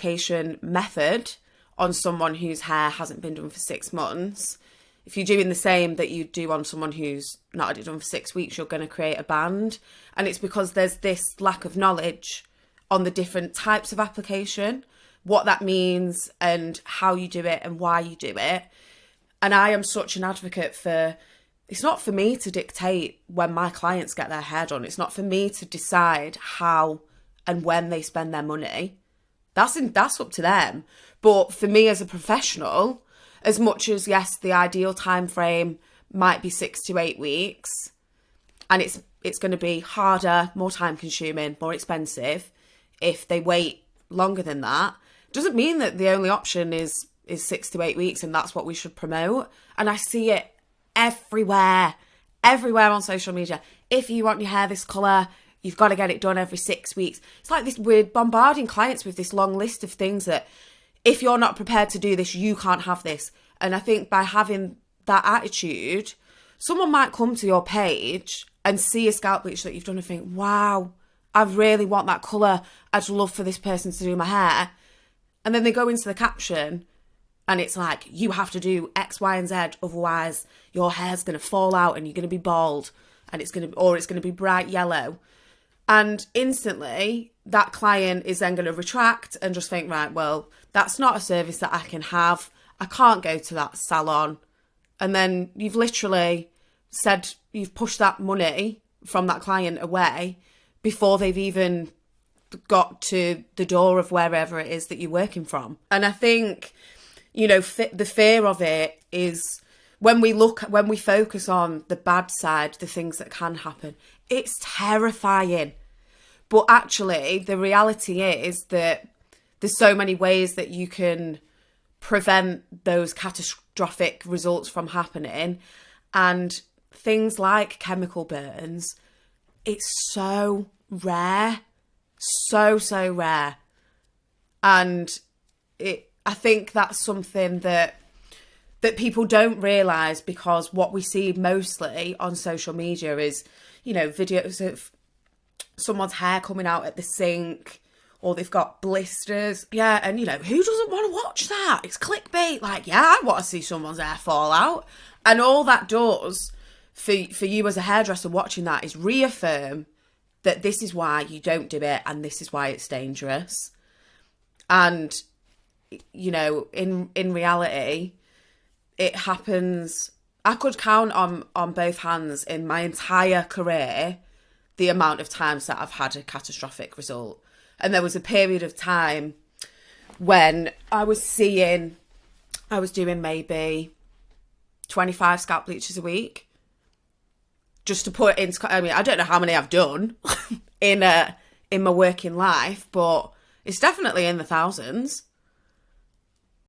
application method on someone whose hair hasn't been done for 6 months, if you're doing the same that you do on someone who's not had it done for 6 weeks, you're going to create a band. And it's because there's this lack of knowledge on the different types of application, what that means and how you do it and why you do it. And I am such an advocate for, it's not for me to dictate when my clients get their hair done. It's not for me to decide how and when they spend their money. That's up to them. But for me as a professional, as much as, yes, the ideal time frame might be 6 to 8 weeks, and it's going to be harder, more time consuming, more expensive if they wait longer than that, doesn't mean that the only option is 6 to 8 weeks and that's what we should promote. And I see it everywhere on social media. If you want your hair this colour, you've got to get it done every 6 weeks. It's like this, we're bombarding clients with this long list of things that if you're not prepared to do this, you can't have this. And I think by having that attitude, someone might come to your page and see a scalp bleach that you've done and think, wow, I really want that colour. I'd love for this person to do my hair. And then they go into the caption and it's like, you have to do X, Y, and Z, otherwise your hair's going to fall out and you're going to be bald and it's going to be bright yellow. And instantly that client is then going to retract and just think, right, well, that's not a service that I can have. I can't go to that salon. And then you've literally said you've pushed that money from that client away before they've even got to the door of wherever it is that you're working from. And I think, you know, the fear of it is when we focus on the bad side, the things that can happen, it's terrifying. But actually, the reality is that there's so many ways that you can prevent those catastrophic results from happening. And things like chemical burns, it's so rare. So rare. And I think that's something that people don't realise, because what we see mostly on social media is, you know, videos of someone's hair coming out at the sink, or they've got blisters. Yeah, and you know, who doesn't want to watch that? It's clickbait. Like, yeah, I want to see someone's hair fall out. And all that does for you as a hairdresser watching that is reaffirm that this is why you don't do it and this is why it's dangerous. And, you know, in reality, it happens. I could count on both hands in my entire career the amount of times that I've had a catastrophic result. And there was a period of time when I was doing maybe 25 scalp bleaches a week. Just to put it into, I mean, I don't know how many I've done in my working life, but it's definitely in the thousands.